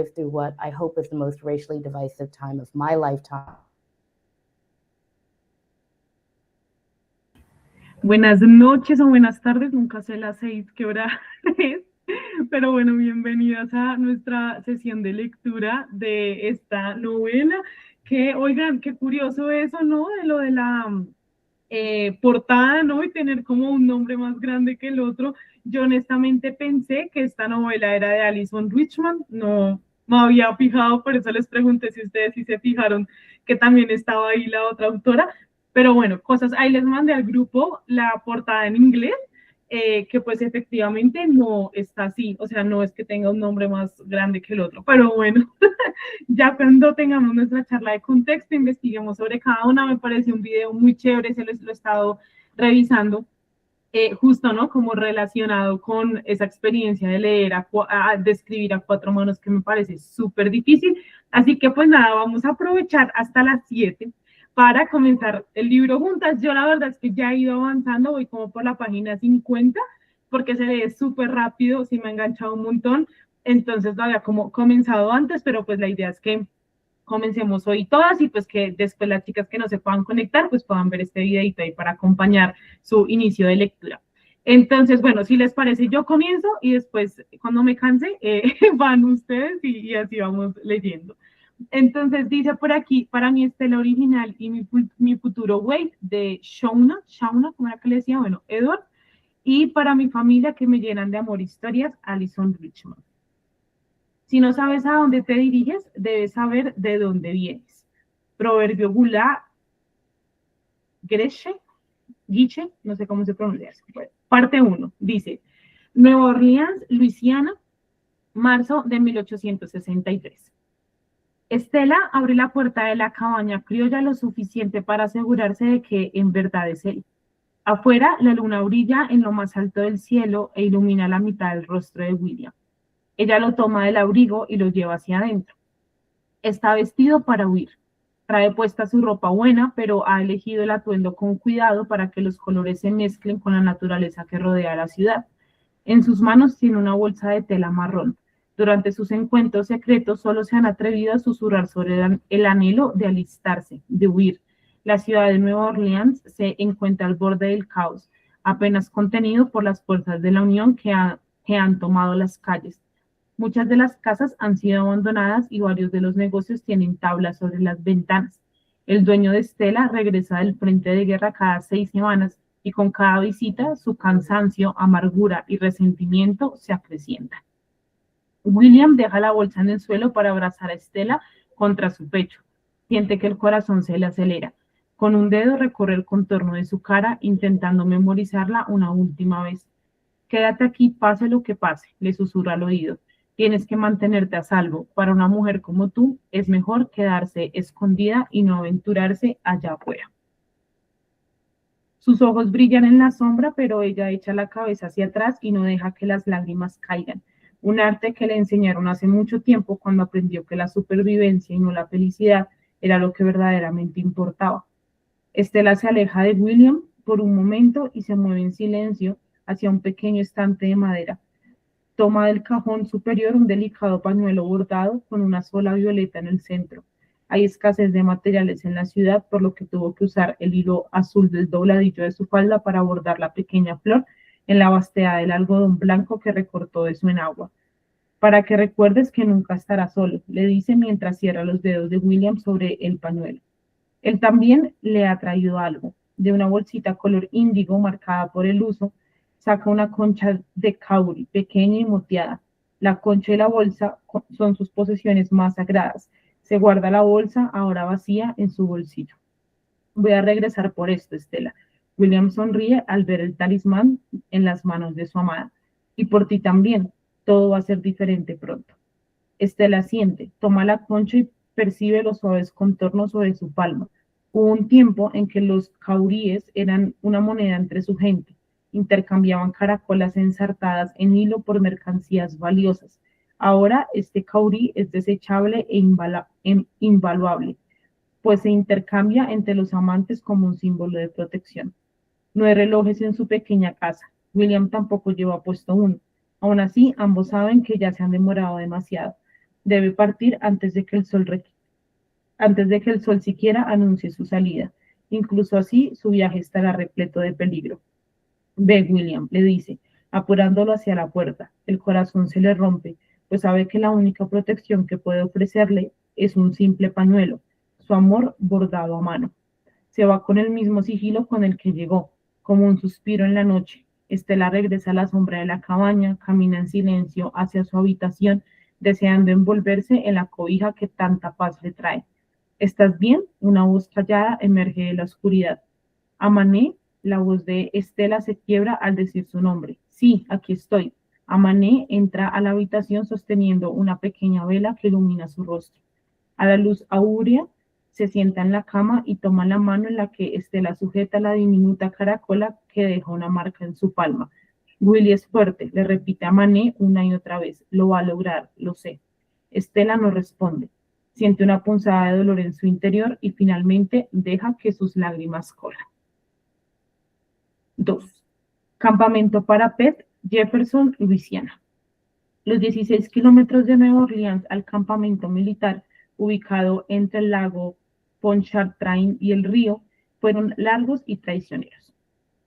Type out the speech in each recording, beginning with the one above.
through what I hope is the most racially divisive time of my lifetime. Buenas noches o buenas tardes, nunca sé las 6 qué hora es, pero bueno, bienvenidas a nuestra sesión de lectura de esta novela, que oigan, qué curioso eso, ¿no? De lo de la portada, ¿no? Y tener como un nombre más grande que el otro. Yo honestamente pensé que esta novela era de Alison Richmond, no me había fijado, por eso les pregunté si ustedes sí se fijaron que también estaba ahí la otra autora, pero bueno, cosas, ahí les mandé al grupo la portada en inglés, que pues efectivamente no está así, o sea, no es que tenga un nombre más grande que el otro, pero bueno, ya cuando tengamos nuestra charla de contexto, investiguemos sobre cada una. Me pareció un video muy chévere, se lo he estado revisando, justo, ¿no? Como relacionado con esa experiencia de leer, de escribir a cuatro manos, que me parece súper difícil. Así que pues nada, vamos a aprovechar hasta las 7 para comenzar el libro juntas. Yo la verdad es que ya he ido avanzando, voy como por la página 50, porque se lee súper rápido, sí me ha enganchado un montón, entonces lo había como comenzado antes, pero pues la idea es que comencemos hoy todas y pues que después las chicas que no se puedan conectar pues puedan ver este videito ahí para acompañar su inicio de lectura. Entonces, bueno, si les parece, yo comienzo y después cuando me canse van ustedes y así vamos leyendo. Entonces dice por aquí, para mi estela original y mi futuro Wade de Shauna, ¿cómo era que le decía? Bueno, Edward, y para mi familia que me llenan de amor historias, Alison Richmond. Si no sabes a dónde te diriges, debes saber de dónde vienes. Proverbio Gulá Guiche, no sé cómo se pronuncia. Parte 1, dice, Nueva Orleans, Luisiana, marzo de 1863. Estela abre la puerta de la cabaña criolla lo suficiente para asegurarse de que en verdad es él. Afuera, la luna brilla en lo más alto del cielo e ilumina la mitad del rostro de William. Ella lo toma del abrigo y lo lleva hacia adentro. Está vestido para huir. Trae puesta su ropa buena, pero ha elegido el atuendo con cuidado para que los colores se mezclen con la naturaleza que rodea la ciudad. En sus manos tiene una bolsa de tela marrón. Durante sus encuentros secretos solo se han atrevido a susurrar sobre el anhelo de alistarse, de huir. La ciudad de Nueva Orleans se encuentra al borde del caos, apenas contenido por las fuerzas de la Unión que han tomado las calles. Muchas de las casas han sido abandonadas y varios de los negocios tienen tablas sobre las ventanas. El dueño de Estela regresa del frente de guerra cada 6 semanas y con cada visita su cansancio, amargura y resentimiento se acrecientan. William deja la bolsa en el suelo para abrazar a Estela contra su pecho. Siente que el corazón se le acelera. Con un dedo recorre el contorno de su cara intentando memorizarla una última vez. Quédate aquí, pase lo que pase, le susurra al oído. Tienes que mantenerte a salvo. Para una mujer como tú, es mejor quedarse escondida y no aventurarse allá afuera. Sus ojos brillan en la sombra, pero ella echa la cabeza hacia atrás y no deja que las lágrimas caigan. Un arte que le enseñaron hace mucho tiempo cuando aprendió que la supervivencia y no la felicidad era lo que verdaderamente importaba. Estela se aleja de William por un momento y se mueve en silencio hacia un pequeño estante de madera. Toma del cajón superior un delicado pañuelo bordado con una sola violeta en el centro. Hay escasez de materiales en la ciudad, por lo que tuvo que usar el hilo azul del dobladillo de su falda para bordar la pequeña flor en la vastedad del algodón blanco que recortó de su enagua. Para que recuerdes que nunca estarás solo, le dice mientras cierra los dedos de William sobre el pañuelo. Él también le ha traído algo. De una bolsita color índigo marcada por el uso, saca una concha de cauri, pequeña y moteada. La concha y la bolsa son sus posesiones más sagradas. Se guarda la bolsa, ahora vacía, en su bolsillo. Voy a regresar por esto, Estela. William sonríe al ver el talismán en las manos de su amada. Y por ti también. Todo va a ser diferente pronto. Estela siente, toma la concha y percibe los suaves contornos sobre su palma. Hubo un tiempo en que los cauríes eran una moneda entre su gente. Intercambiaban caracolas ensartadas en hilo por mercancías valiosas. Ahora este caurí es desechable e invaluable, pues se intercambia entre los amantes como un símbolo de protección. No hay relojes en su pequeña casa. William tampoco lleva puesto uno. Aún así, ambos saben que ya se han demorado demasiado. Debe partir antes de que el sol siquiera anuncie su salida. Incluso así, su viaje estará repleto de peligro. Ve, William, le dice, apurándolo hacia la puerta. El corazón se le rompe, pues sabe que la única protección que puede ofrecerle es un simple pañuelo, su amor bordado a mano. Se va con el mismo sigilo con el que llegó, como un suspiro en la noche. Estela regresa a la sombra de la cabaña, camina en silencio hacia su habitación, deseando envolverse en la cobija que tanta paz le trae. ¿Estás bien? Una voz callada emerge de la oscuridad. Amané, la voz de Estela se quiebra al decir su nombre. Sí, aquí estoy. Amané entra a la habitación sosteniendo una pequeña vela que ilumina su rostro. A la luz áurea, se sienta en la cama y toma la mano en la que Estela sujeta la diminuta caracola que deja una marca en su palma. Willy es fuerte, le repite a Mané una y otra vez. Lo va a lograr, lo sé. Estela no responde. Siente una punzada de dolor en su interior y finalmente deja que sus lágrimas corran. 2. Campamento para Pet, Jefferson, Luisiana. Los 16 kilómetros de Nueva Orleans al campamento militar, ubicado entre el lago Pontchartrain y el río, fueron largos y traicioneros.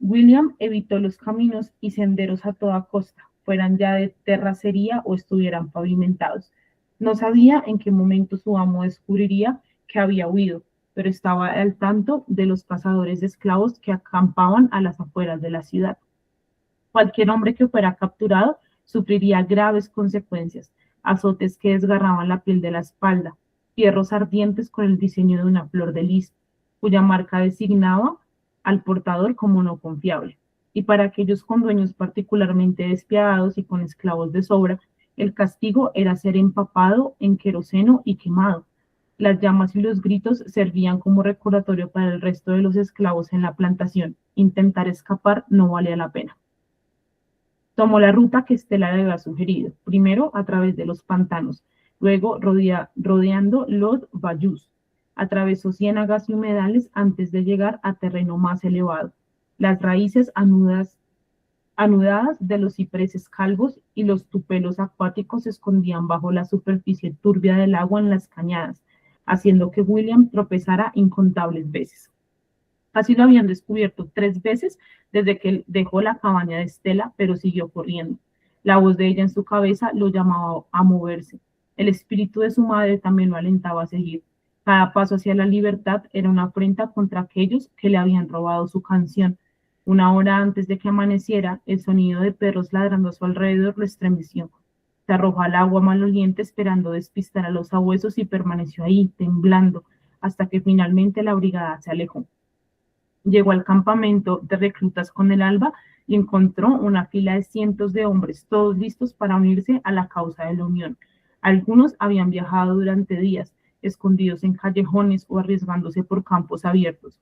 William evitó los caminos y senderos a toda costa, fueran ya de terracería o estuvieran pavimentados. No sabía en qué momento su amo descubriría que había huido, pero estaba al tanto de los cazadores de esclavos que acampaban a las afueras de la ciudad. Cualquier hombre que fuera capturado sufriría graves consecuencias, azotes que desgarraban la piel de la espalda, fierros ardientes con el diseño de una flor de lis, cuya marca designaba al portador como no confiable. Y para aquellos con dueños particularmente despiadados y con esclavos de sobra, el castigo era ser empapado en queroseno y quemado. Las llamas y los gritos servían como recordatorio para el resto de los esclavos en la plantación. Intentar escapar no valía la pena. Tomó la ruta que Estela le había sugerido, primero a través de los pantanos, luego rodeando los bayous. Atravesó ciénagas y humedales antes de llegar a terreno más elevado. Las raíces anudadas de los cipreses calvos y los tupelos acuáticos se escondían bajo la superficie turbia del agua en las cañadas, haciendo que William tropezara incontables veces. Así lo habían descubierto 3 veces desde que dejó la cabaña de Estela, pero siguió corriendo. La voz de ella en su cabeza lo llamaba a moverse. El espíritu de su madre también lo alentaba a seguir. Cada paso hacia la libertad era una afrenta contra aquellos que le habían robado su canción. Una hora antes de que amaneciera, el sonido de perros ladrando a su alrededor lo estremeció. Se arrojó al agua maloliente esperando despistar a los sabuesos y permaneció ahí, temblando, hasta que finalmente la brigada se alejó. Llegó al campamento de reclutas con el alba y encontró una fila de cientos de hombres, todos listos para unirse a la causa de la Unión. Algunos habían viajado durante días, escondidos en callejones o arriesgándose por campos abiertos,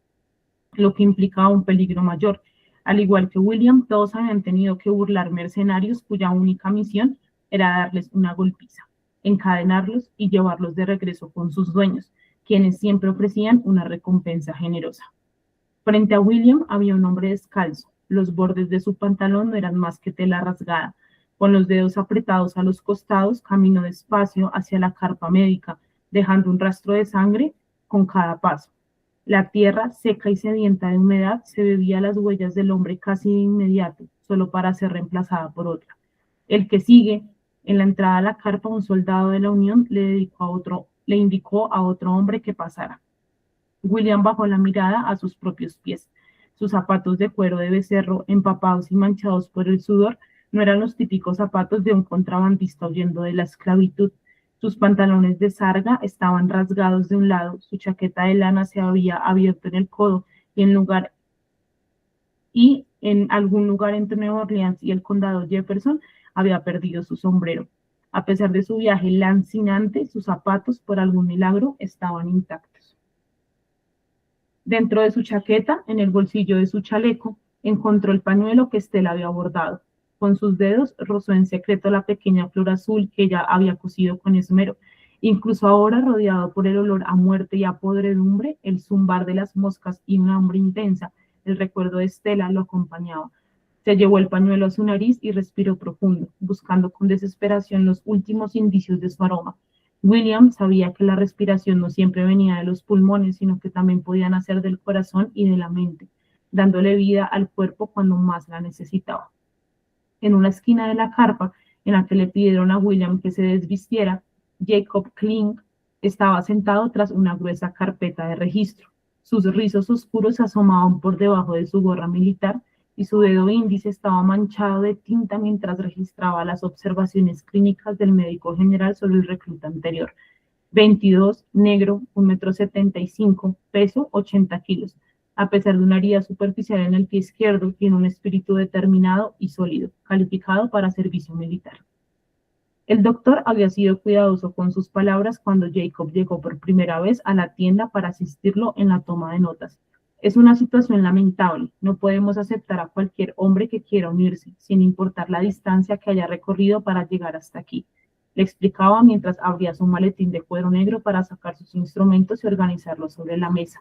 lo que implicaba un peligro mayor. Al igual que William, todos habían tenido que burlar mercenarios cuya única misión era darles una golpiza, encadenarlos y llevarlos de regreso con sus dueños, quienes siempre ofrecían una recompensa generosa. Frente a William había un hombre descalzo. Los bordes de su pantalón no eran más que tela rasgada. Con los dedos apretados a los costados, caminó despacio hacia la carpa médica, dejando un rastro de sangre con cada paso. La tierra, seca y sedienta de humedad, se bebía las huellas del hombre casi de inmediato, solo para ser reemplazada por otra. El que sigue, en la entrada a la carpa, un soldado de la Unión le indicó a otro hombre que pasara. William bajó la mirada a sus propios pies. Sus zapatos de cuero de becerro, empapados y manchados por el sudor, no eran los típicos zapatos de un contrabandista huyendo de la esclavitud. Sus pantalones de sarga estaban rasgados de un lado, su chaqueta de lana se había abierto en el codo y en algún lugar entre Nueva Orleans y el condado Jefferson había perdido su sombrero. A pesar de su viaje lancinante, sus zapatos, por algún milagro, estaban intactos. Dentro de su chaqueta, en el bolsillo de su chaleco, encontró el pañuelo que Estela había bordado. Con sus dedos rozó en secreto la pequeña flor azul que ella había cosido con esmero. Incluso ahora, rodeado por el olor a muerte y a podredumbre, el zumbar de las moscas y una hambre intensa, el recuerdo de Estela lo acompañaba. Se llevó el pañuelo a su nariz y respiró profundo, buscando con desesperación los últimos indicios de su aroma. William sabía que la respiración no siempre venía de los pulmones, sino que también podía nacer del corazón y de la mente, dándole vida al cuerpo cuando más la necesitaba. En una esquina de la carpa, en la que le pidieron a William que se desvistiera, Jacob Kling estaba sentado tras una gruesa carpeta de registro. Sus rizos oscuros se asomaban por debajo de su gorra militar y su dedo índice estaba manchado de tinta mientras registraba las observaciones clínicas del médico general sobre el recluta anterior. 22, negro, 1,75 m, peso 80 kilos. A pesar de una herida superficial en el pie izquierdo, tiene un espíritu determinado y sólido, calificado para servicio militar. El doctor había sido cuidadoso con sus palabras cuando Jacob llegó por primera vez a la tienda para asistirlo en la toma de notas. Es una situación lamentable. No podemos aceptar a cualquier hombre que quiera unirse, sin importar la distancia que haya recorrido para llegar hasta aquí. Le explicaba mientras abría su maletín de cuero negro para sacar sus instrumentos y organizarlos sobre la mesa.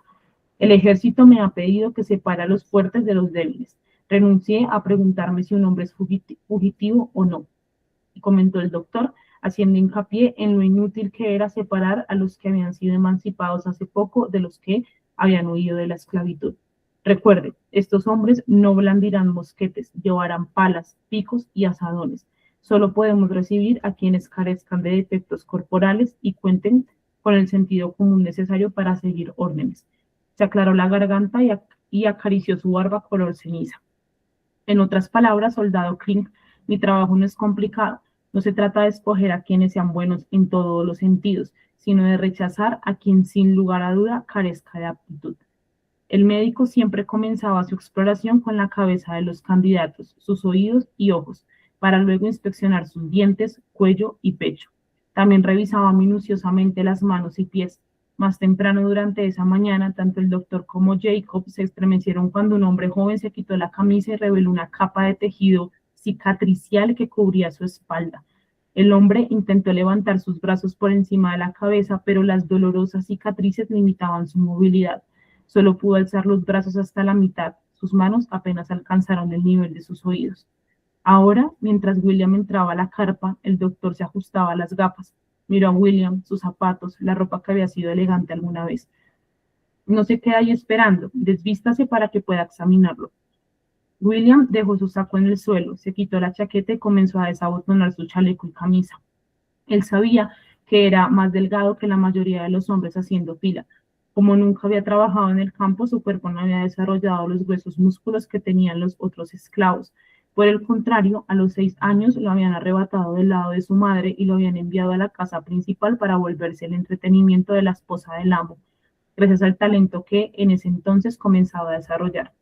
El ejército me ha pedido que separe a los fuertes de los débiles. Renuncié a preguntarme si un hombre es fugitivo o no, comentó el doctor, haciendo hincapié en lo inútil que era separar a los que habían sido emancipados hace poco de los que habían huido de la esclavitud. Recuerde, estos hombres no blandirán mosquetes, llevarán palas, picos y azadones. Solo podemos recibir a quienes carezcan de defectos corporales y cuenten con el sentido común necesario para seguir órdenes. Se aclaró la garganta y acarició su barba color ceniza. En otras palabras, soldado Klink, mi trabajo no es complicado. No se trata de escoger a quienes sean buenos en todos los sentidos, sino de rechazar a quien sin lugar a duda carezca de aptitud. El médico siempre comenzaba su exploración con la cabeza de los candidatos, sus oídos y ojos, para luego inspeccionar sus dientes, cuello y pecho. También revisaba minuciosamente las manos y pies. Más temprano durante esa mañana, tanto el doctor como Jacob se estremecieron cuando un hombre joven se quitó la camisa y reveló una capa de tejido cicatricial que cubría su espalda. El hombre intentó levantar sus brazos por encima de la cabeza, pero las dolorosas cicatrices limitaban su movilidad. Solo pudo alzar los brazos hasta la mitad. Sus manos apenas alcanzaron el nivel de sus oídos. Ahora, mientras William entraba a la carpa, el doctor se ajustaba las gafas. Miró a William, sus zapatos, la ropa que había sido elegante alguna vez. No se queda ahí esperando. Desvístase para que pueda examinarlo. William dejó su saco en el suelo, se quitó la chaqueta y comenzó a desabotonar su chaleco y camisa. Él sabía que era más delgado que la mayoría de los hombres haciendo fila. Como nunca había trabajado en el campo, su cuerpo no había desarrollado los gruesos músculos que tenían los otros esclavos. Por el contrario, a los 6 años lo habían arrebatado del lado de su madre y lo habían enviado a la casa principal para volverse el entretenimiento de la esposa del amo, gracias al talento que en ese entonces comenzaba a desarrollar.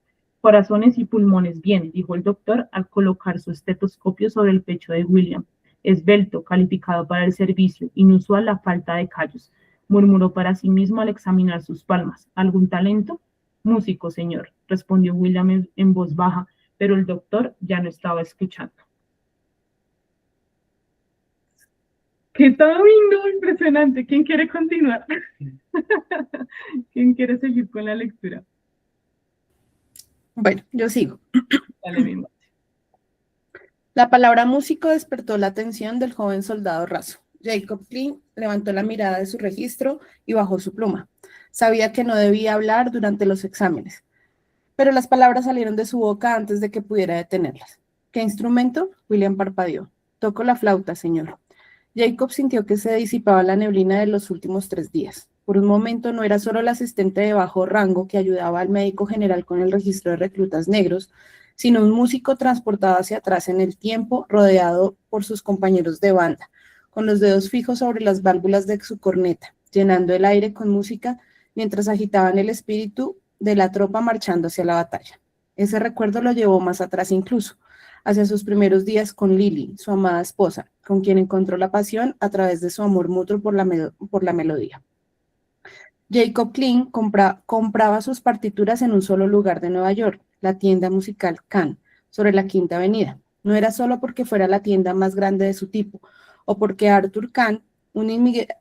Corazones y pulmones bien, dijo el doctor al colocar su estetoscopio sobre el pecho de William. Esbelto, calificado para el servicio, inusual la falta de callos, murmuró para sí mismo al examinar sus palmas. ¿Algún talento? Músico, señor, respondió William en voz baja, pero el doctor ya no estaba escuchando. ¡Qué todo lindo! Impresionante. ¿Quién quiere continuar? ¿Quién quiere seguir con la lectura? Bueno, yo sigo. Dale, mismo. La palabra músico despertó la atención del joven soldado raso. Jacob Kling levantó la mirada de su registro y bajó su pluma. Sabía que no debía hablar durante los exámenes, pero las palabras salieron de su boca antes de que pudiera detenerlas. ¿Qué instrumento? William parpadeó. Toco la flauta, señor. Jacob sintió que se disipaba la neblina de los últimos 3 días. Por un momento no era solo el asistente de bajo rango que ayudaba al médico general con el registro de reclutas negros, sino un músico transportado hacia atrás en el tiempo, rodeado por sus compañeros de banda, con los dedos fijos sobre las válvulas de su corneta, llenando el aire con música mientras agitaban el espíritu de la tropa marchando hacia la batalla. Ese recuerdo lo llevó más atrás incluso, hacia sus primeros días con Lily, su amada esposa, con quien encontró la pasión a través de su amor mutuo por la melodía. Jacob Kling compraba sus partituras en un solo lugar de Nueva York, la tienda musical Kahn, sobre la Quinta Avenida. No era solo porque fuera la tienda más grande de su tipo, o porque Arthur Kahn, un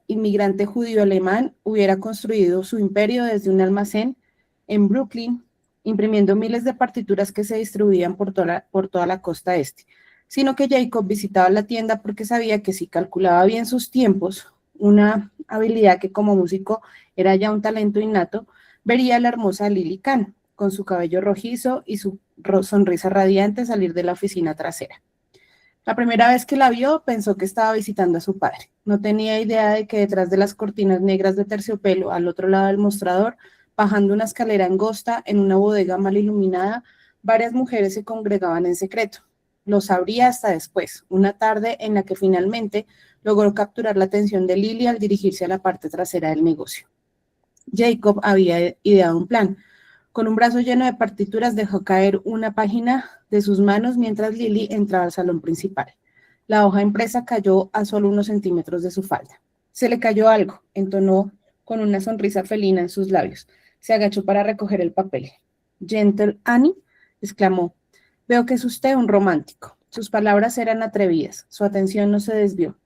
inmigrante judío-alemán, hubiera construido su imperio desde un almacén en Brooklyn, imprimiendo miles de partituras que se distribuían por toda la costa este, sino que Jacob visitaba la tienda porque sabía que si calculaba bien sus tiempos, una habilidad que como músico era ya un talento innato, vería a la hermosa Lily Kahn, con su cabello rojizo y su sonrisa radiante salir de la oficina trasera. La primera vez que la vio, pensó que estaba visitando a su padre. No tenía idea de que detrás de las cortinas negras de terciopelo, al otro lado del mostrador, bajando una escalera angosta en una bodega mal iluminada, varias mujeres se congregaban en secreto. Lo sabría hasta después, una tarde en la que finalmente logró capturar la atención de Lily al dirigirse a la parte trasera del negocio. Jacob había ideado un plan. Con un brazo lleno de partituras dejó caer una página de sus manos mientras Lily entraba al salón principal. La hoja impresa cayó a solo unos centímetros de su falda. Se le cayó algo, entonó con una sonrisa felina en sus labios. Se agachó para recoger el papel. «Gentle Annie», exclamó. «Veo que es usted un romántico». Sus palabras eran atrevidas. Su atención no se desvió.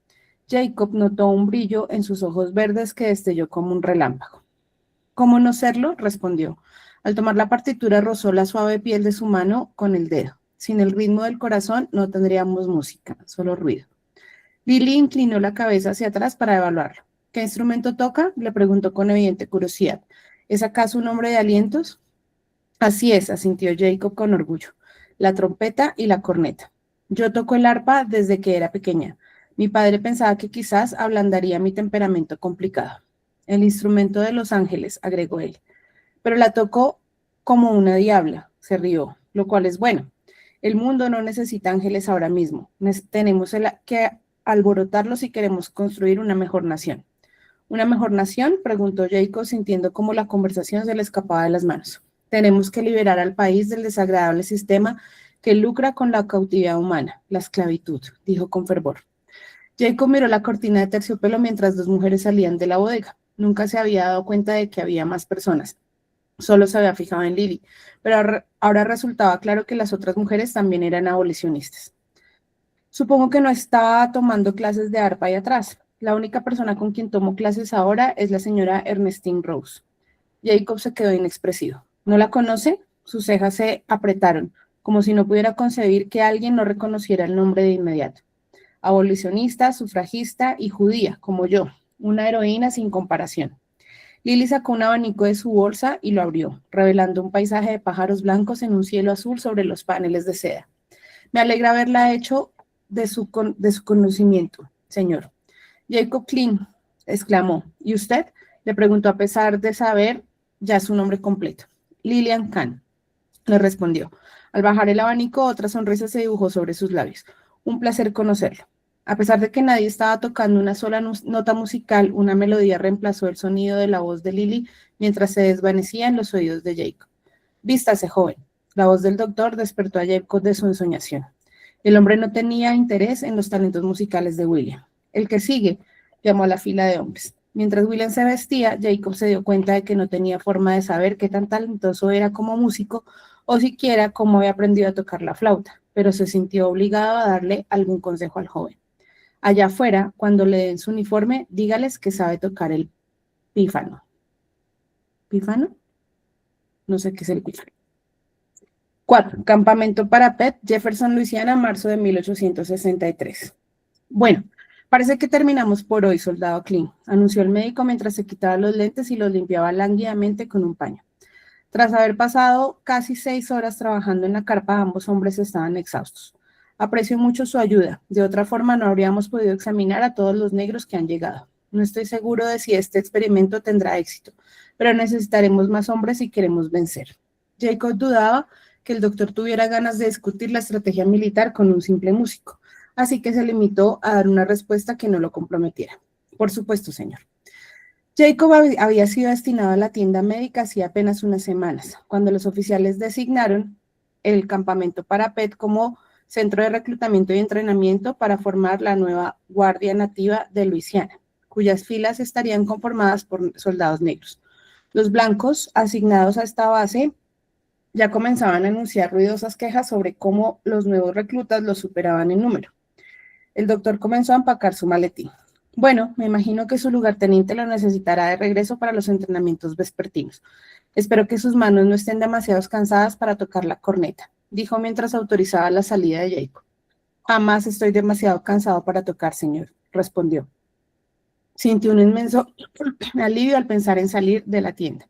Jacob notó un brillo en sus ojos verdes que destelló como un relámpago. «¿Cómo no serlo?», respondió. Al tomar la partitura rozó la suave piel de su mano con el dedo. Sin el ritmo del corazón no tendríamos música, solo ruido. Lily inclinó la cabeza hacia atrás para evaluarlo. «¿Qué instrumento toca?», le preguntó con evidente curiosidad. «¿Es acaso un hombre de alientos?». «Así es», asintió Jacob con orgullo. «La trompeta y la corneta. Yo toco el arpa desde que era pequeña. Mi padre pensaba que quizás ablandaría mi temperamento complicado». «El instrumento de los ángeles», agregó él. «Pero la tocó como una diabla», se rió, «lo cual es bueno. El mundo no necesita ángeles ahora mismo. Tenemos que alborotarlo si queremos construir una mejor nación». «¿Una mejor nación?», preguntó Jacob, sintiendo cómo la conversación se le escapaba de las manos. «Tenemos que liberar al país del desagradable sistema que lucra con la cautividad humana, la esclavitud», dijo con fervor. Jacob miró la cortina de terciopelo mientras dos mujeres salían de la bodega. Nunca se había dado cuenta de que había más personas. Solo se había fijado en Lily, pero ahora resultaba claro que las otras mujeres también eran abolicionistas. «Supongo que no estaba tomando clases de arpa ahí atrás. La única persona con quien tomo clases ahora es la señora Ernestine Rose». Jacob se quedó inexpresivo. «¿No la conoce?». Sus cejas se apretaron, como si no pudiera concebir que alguien no reconociera el nombre de inmediato. «Abolicionista, sufragista y judía, como yo. Una heroína sin comparación». Lily sacó un abanico de su bolsa y lo abrió, revelando un paisaje de pájaros blancos en un cielo azul sobre los paneles de seda. «Me alegra haberla hecho de su conocimiento, señor». «Jacob Klein», exclamó. «¿Y usted?», le preguntó a pesar de saber ya su nombre completo. «Lillian Kahn», le respondió. Al bajar el abanico, otra sonrisa se dibujó sobre sus labios. «Un placer conocerlo». A pesar de que nadie estaba tocando una sola nota musical, una melodía reemplazó el sonido de la voz de Lily mientras se desvanecía en los oídos de Jacob. «Vístase, joven». La voz del doctor despertó a Jacob de su ensoñación. El hombre no tenía interés en los talentos musicales de William. «El que sigue», llamó a la fila de hombres. Mientras William se vestía, Jacob se dio cuenta de que no tenía forma de saber qué tan talentoso era como músico o siquiera cómo había aprendido a tocar la flauta, pero se sintió obligado a darle algún consejo al joven. «Allá afuera, cuando le den su uniforme, dígales que sabe tocar el pífano». ¿Pífano? No sé qué es el pífano. 4. Campamento Parapet, Jefferson, Luisiana, marzo de 1863. «Bueno, parece que terminamos por hoy, soldado Klein», anunció el médico mientras se quitaba los lentes y los limpiaba lánguidamente con un paño. Tras haber pasado casi 6 horas trabajando en la carpa, ambos hombres estaban exhaustos. «Aprecio mucho su ayuda. De otra forma no habríamos podido examinar a todos los negros que han llegado. No estoy seguro de si este experimento tendrá éxito, pero necesitaremos más hombres si queremos vencer». Jacob dudaba que el doctor tuviera ganas de discutir la estrategia militar con un simple músico, así que se limitó a dar una respuesta que no lo comprometiera. «Por supuesto, señor». Jacob había sido destinado a la tienda médica hacía apenas unas semanas, cuando los oficiales designaron el campamento Parapet como centro de reclutamiento y entrenamiento para formar la nueva Guardia Nativa de Luisiana, cuyas filas estarían conformadas por soldados negros. Los blancos asignados a esta base ya comenzaban a anunciar ruidosas quejas sobre cómo los nuevos reclutas los superaban en número. El doctor comenzó a empacar su maletín. «Bueno, me imagino que su lugarteniente lo necesitará de regreso para los entrenamientos vespertinos. Espero que sus manos no estén demasiado cansadas para tocar la corneta», dijo mientras autorizaba la salida de Jacob. «Jamás estoy demasiado cansado para tocar, señor», respondió. Sintió un inmenso alivio al pensar en salir de la tienda.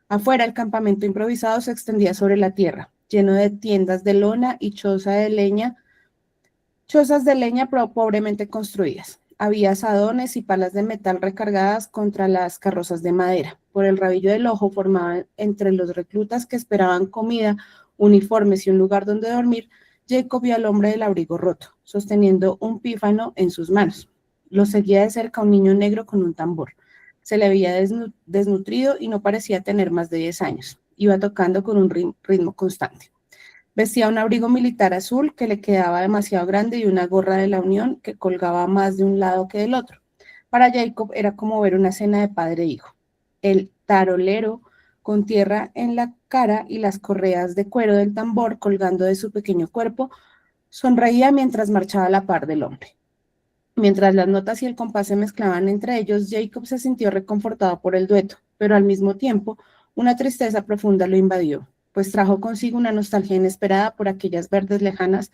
Afuera, el campamento improvisado se extendía sobre la tierra, lleno de tiendas de lona y chozas de leña pobremente construidas. Había asadones y palas de metal recargadas contra las carrozas de madera. Por el rabillo del ojo formaban entre los reclutas que esperaban comida, uniformes y un lugar donde dormir. Jacob vio al hombre del abrigo roto, sosteniendo un pífano en sus manos. Lo seguía de cerca un niño negro con un tambor. Se le había desnutrido y no parecía tener más de 10 años. Iba tocando con un ritmo constante. Vestía un abrigo militar azul que le quedaba demasiado grande y una gorra de la Unión que colgaba más de un lado que del otro. Para Jacob era como ver una cena de padre e hijo. El tarolero, con tierra en la cara y las correas de cuero del tambor colgando de su pequeño cuerpo, sonreía mientras marchaba a la par del hombre. Mientras las notas y el compás se mezclaban entre ellos, Jacob se sintió reconfortado por el dueto, pero al mismo tiempo una tristeza profunda lo invadió, pues trajo consigo una nostalgia inesperada por aquellas tardes lejanas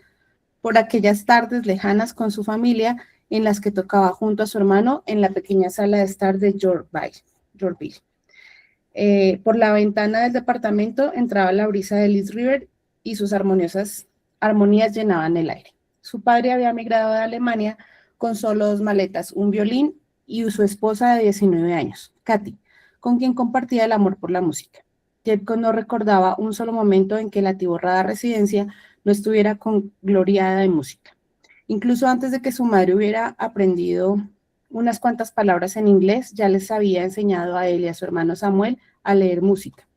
con su familia en las que tocaba junto a su hermano en la pequeña sala de estar de Yorkville. Por la ventana del departamento entraba la brisa de East River y sus armonías llenaban el aire. Su padre había migrado de Alemania con solo 2 maletas, un violín y su esposa de 19 años, Katy, con quien compartía el amor por la música. Jacob no recordaba un solo momento en que la atiborrada residencia no estuviera congloriada de música. Incluso antes de que su madre hubiera aprendido unas cuantas palabras en inglés, ya les había enseñado a él y a su hermano Samuel a leer música.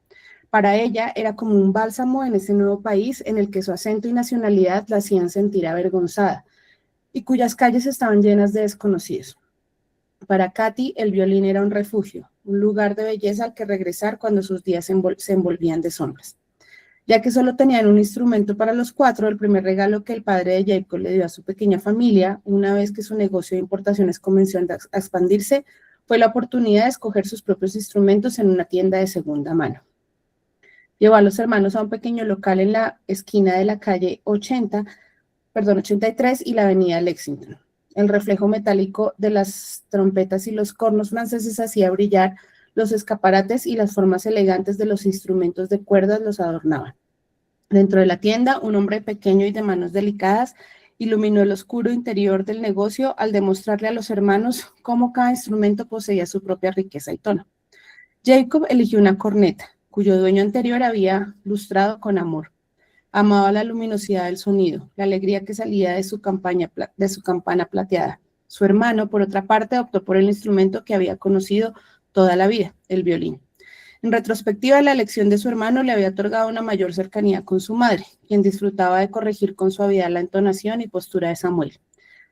Para ella era como un bálsamo en ese nuevo país en el que su acento y nacionalidad la hacían sentir avergonzada y cuyas calles estaban llenas de desconocidos. Para Katy, el violín era un refugio, un lugar de belleza al que regresar cuando sus días se envolvían de sombras. Ya que solo tenían un instrumento para los 4, el primer regalo que el padre de Jacob le dio a su pequeña familia, una vez que su negocio de importaciones comenzó a expandirse, fue la oportunidad de escoger sus propios instrumentos en una tienda de segunda mano. Llevó a los hermanos a un pequeño local en la esquina de la calle 83 y la avenida Lexington. El reflejo metálico de las trompetas y los cornos franceses hacía brillar los escaparates y las formas elegantes de los instrumentos de cuerdas los adornaban. Dentro de la tienda, un hombre pequeño y de manos delicadas iluminó el oscuro interior del negocio al demostrarle a los hermanos cómo cada instrumento poseía su propia riqueza y tono. Jacob eligió una corneta, cuyo dueño anterior había lustrado con amor. Amaba la luminosidad del sonido, la alegría que salía de su campana plateada. Su hermano, por otra parte, optó por el instrumento que había conocido toda la vida, el violín. En retrospectiva, la elección de su hermano le había otorgado una mayor cercanía con su madre, quien disfrutaba de corregir con suavidad la entonación y postura de Samuel.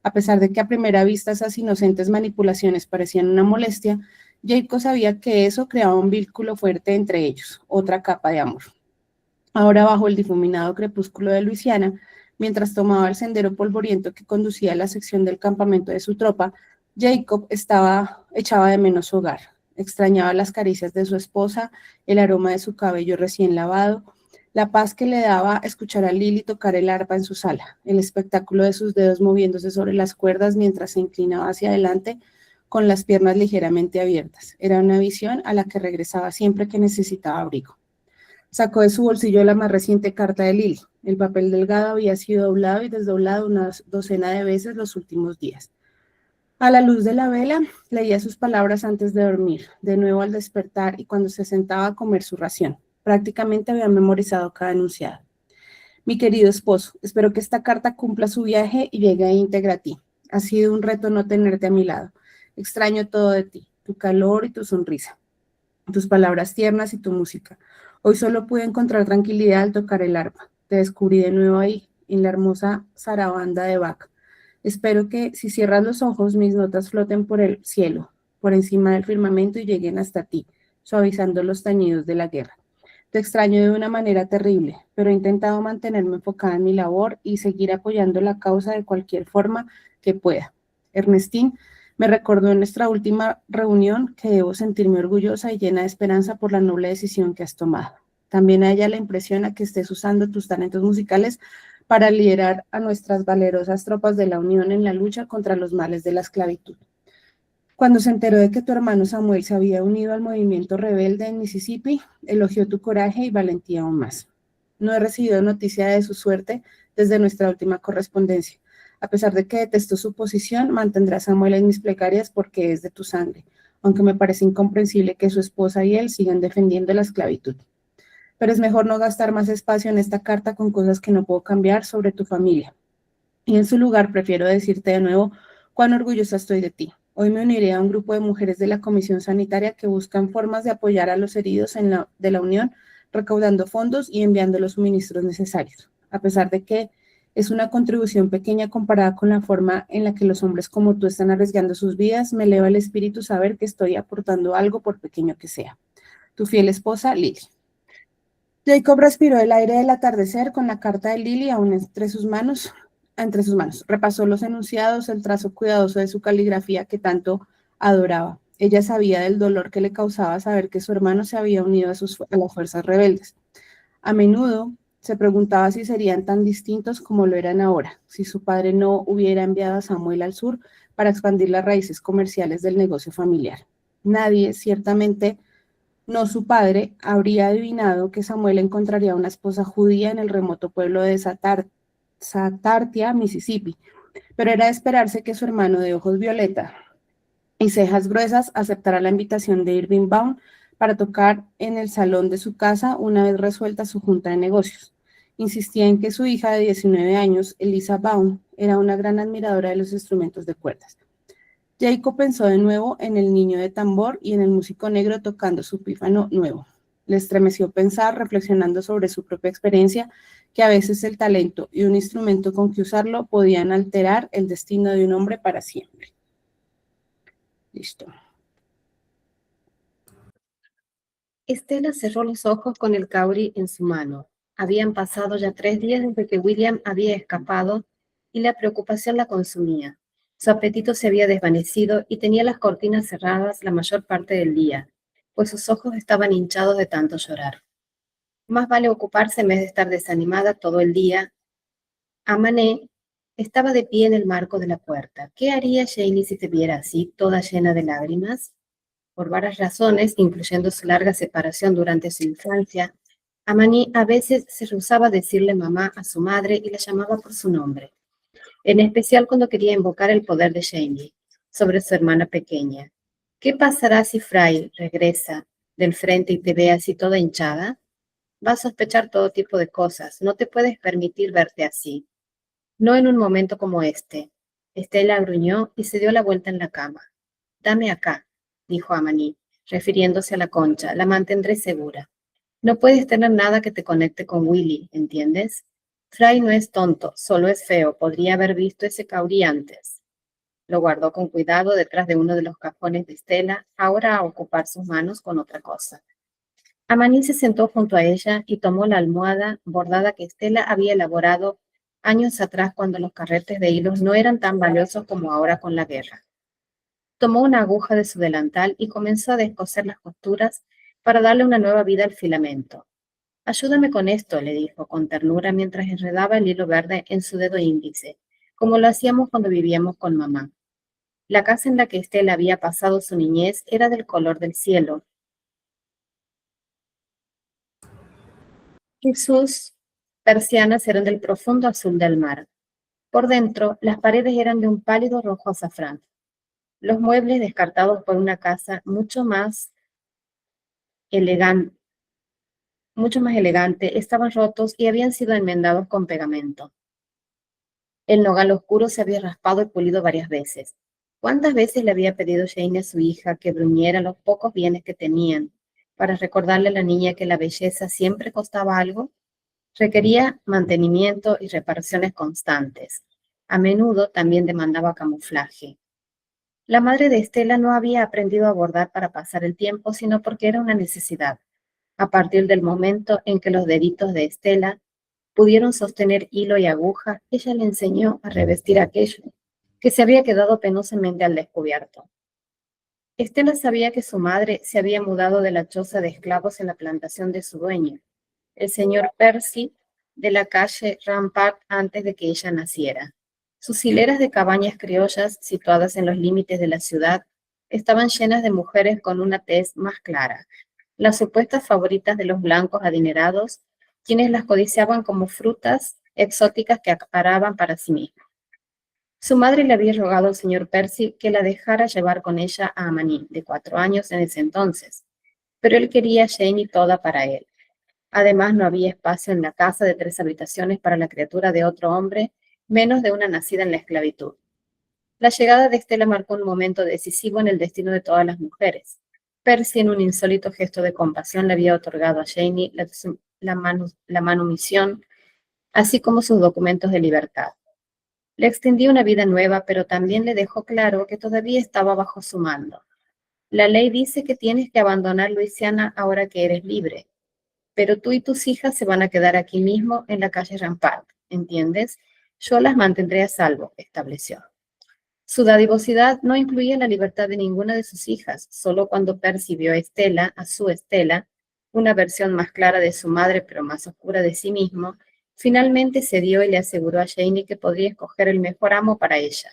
A pesar de que a primera vista esas inocentes manipulaciones parecían una molestia, Jacob sabía que eso creaba un vínculo fuerte entre ellos, otra capa de amor. Ahora, bajo el difuminado crepúsculo de Luisiana, mientras tomaba el sendero polvoriento que conducía a la sección del campamento de su tropa, Jacob echaba de menos su hogar. Extrañaba las caricias de su esposa, el aroma de su cabello recién lavado, la paz que le daba escuchar a Lily tocar el arpa en su sala, el espectáculo de sus dedos moviéndose sobre las cuerdas mientras se inclinaba hacia adelante con las piernas ligeramente abiertas. Era una visión a la que regresaba siempre que necesitaba abrigo. Sacó de su bolsillo la más reciente carta de Lily. El papel delgado había sido doblado y desdoblado unas 12 de veces los últimos días. A la luz de la vela, leía sus palabras antes de dormir, de nuevo al despertar y cuando se sentaba a comer su ración. Prácticamente había memorizado cada enunciado. Mi querido esposo, espero que esta carta cumpla su viaje y llegue íntegra a ti. Ha sido un reto no tenerte a mi lado. Extraño todo de ti, tu calor y tu sonrisa, tus palabras tiernas y tu música. Hoy solo pude encontrar tranquilidad al tocar el arpa. Te descubrí de nuevo ahí, en la hermosa zarabanda de Bach. Espero que, si cierras los ojos, mis notas floten por el cielo, por encima del firmamento y lleguen hasta ti, suavizando los tañidos de la guerra. Te extraño de una manera terrible, pero he intentado mantenerme enfocada en mi labor y seguir apoyando la causa de cualquier forma que pueda. Ernestine me recordó en nuestra última reunión que debo sentirme orgullosa y llena de esperanza por la noble decisión que has tomado. También a ella le impresiona que estés usando tus talentos musicales para liderar a nuestras valerosas tropas de la Unión en la lucha contra los males de la esclavitud. Cuando se enteró de que tu hermano Samuel se había unido al movimiento rebelde en Mississippi, elogió tu coraje y valentía aún más. No he recibido noticia de su suerte desde nuestra última correspondencia. A pesar de que detesto su posición, mantendré a Samuel en mis plegarias porque es de tu sangre, aunque me parece incomprensible que su esposa y él sigan defendiendo la esclavitud. Pero es mejor no gastar más espacio en esta carta con cosas que no puedo cambiar sobre tu familia. Y en su lugar prefiero decirte de nuevo cuán orgullosa estoy de ti. Hoy me uniré a un grupo de mujeres de la Comisión Sanitaria que buscan formas de apoyar a los heridos de la Unión, recaudando fondos y enviando los suministros necesarios. A pesar de que es una contribución pequeña comparada con la forma en la que los hombres como tú están arriesgando sus vidas, me eleva el espíritu saber que estoy aportando algo por pequeño que sea. Tu fiel esposa, Lily. Jacob respiró el aire del atardecer con la carta de Lily aún entre sus manos. Repasó los enunciados, el trazo cuidadoso de su caligrafía que tanto adoraba. Ella sabía del dolor que le causaba saber que su hermano se había unido a las fuerzas rebeldes. A menudo se preguntaba si serían tan distintos como lo eran ahora, si su padre no hubiera enviado a Samuel al sur para expandir las raíces comerciales del negocio familiar. Nadie, ciertamente no su padre, habría adivinado que Samuel encontraría una esposa judía en el remoto pueblo de Satartia, Mississippi, pero era de esperarse que su hermano de ojos violeta y cejas gruesas aceptara la invitación de Irving Baum para tocar en el salón de su casa una vez resuelta su junta de negocios. Insistía en que su hija de 19 años, Eliza Baum, era una gran admiradora de los instrumentos de cuerdas. Jacob pensó de nuevo en el niño de tambor y en el músico negro tocando su pífano nuevo. Le estremeció pensar, reflexionando sobre su propia experiencia, que a veces el talento y un instrumento con que usarlo podían alterar el destino de un hombre para siempre. Listo. Estela cerró los ojos con el caurí en su mano. Habían pasado ya 3 días desde que William había escapado y la preocupación la consumía. Su apetito se había desvanecido y tenía las cortinas cerradas la mayor parte del día, pues sus ojos estaban hinchados de tanto llorar. Más vale ocuparse en vez de estar desanimada todo el día. Amané estaba de pie en el marco de la puerta. ¿Qué haría Janie si te viera así, toda llena de lágrimas? Por varias razones, incluyendo su larga separación durante su infancia, Amaní a veces se rehusaba a decirle mamá a su madre y la llamaba por su nombre, en especial cuando quería invocar el poder de Janie sobre su hermana pequeña. ¿Qué pasará si Fry regresa del frente y te ve así toda hinchada? Va a sospechar todo tipo de cosas. No te puedes permitir verte así. No en un momento como este. Estela gruñó y se dio la vuelta en la cama. Dame acá, dijo Amaní, refiriéndose a la concha. La mantendré segura. No puedes tener nada que te conecte con Willy, ¿entiendes? Fry no es tonto, solo es feo. Podría haber visto ese caurí antes. Lo guardó con cuidado detrás de uno de los cajones de Estela, ahora a ocupar sus manos con otra cosa. Amaní se sentó junto a ella y tomó la almohada bordada que Estela había elaborado años atrás cuando los carretes de hilos no eran tan valiosos como ahora con la guerra. Tomó una aguja de su delantal y comenzó a descoser las costuras para darle una nueva vida al filamento. Ayúdame con esto, le dijo con ternura mientras enredaba el hilo verde en su dedo índice, como lo hacíamos cuando vivíamos con mamá. La casa en la que Estela había pasado su niñez era del color del cielo, y sus persianas eran del profundo azul del mar. Por dentro, las paredes eran de un pálido rojo azafrán. Los muebles, descartados por una casa mucho más elegante, estaban rotos y habían sido enmendados con pegamento. El nogal oscuro se había raspado y pulido varias veces. ¿Cuántas veces le había pedido Jane a su hija que bruñera los pocos bienes que tenían, para recordarle a la niña que la belleza siempre costaba algo? Requería mantenimiento y reparaciones constantes. A menudo también demandaba camuflaje. La madre de Estela no había aprendido a bordar para pasar el tiempo, sino porque era una necesidad. A partir del momento en que los deditos de Estela pudieron sostener hilo y aguja, ella le enseñó a revestir aquello que se había quedado penosamente al descubierto. Estela sabía que su madre se había mudado de la choza de esclavos en la plantación de su dueño, el señor Percy, de la calle Rampart, antes de que ella naciera. Sus hileras de cabañas criollas, situadas en los límites de la ciudad, estaban llenas de mujeres con una tez más clara, las supuestas favoritas de los blancos adinerados, quienes las codiciaban como frutas exóticas que acaparaban para sí mismos. Su madre le había rogado al señor Percy que la dejara llevar con ella a Amani, de 4 años en ese entonces, pero él quería a Janie toda para él. Además, no había espacio en la casa de 3 habitaciones para la criatura de otro hombre, menos de una nacida en la esclavitud. La llegada de Estela marcó un momento decisivo en el destino de todas las mujeres. Percy, en un insólito gesto de compasión, le había otorgado a Janie la manumisión, así como sus documentos de libertad. Le extendió una vida nueva, pero también le dejó claro que todavía estaba bajo su mando. La ley dice que tienes que abandonar Luisiana ahora que eres libre, pero tú y tus hijas se van a quedar aquí mismo en la calle Rampart, ¿entiendes? Yo las mantendré a salvo, estableció. Su dadivosidad no incluía la libertad de ninguna de sus hijas, solo cuando percibió a su Estela, una versión más clara de su madre pero más oscura de sí mismo, finalmente cedió y le aseguró a Janie que podría escoger el mejor amo para ella.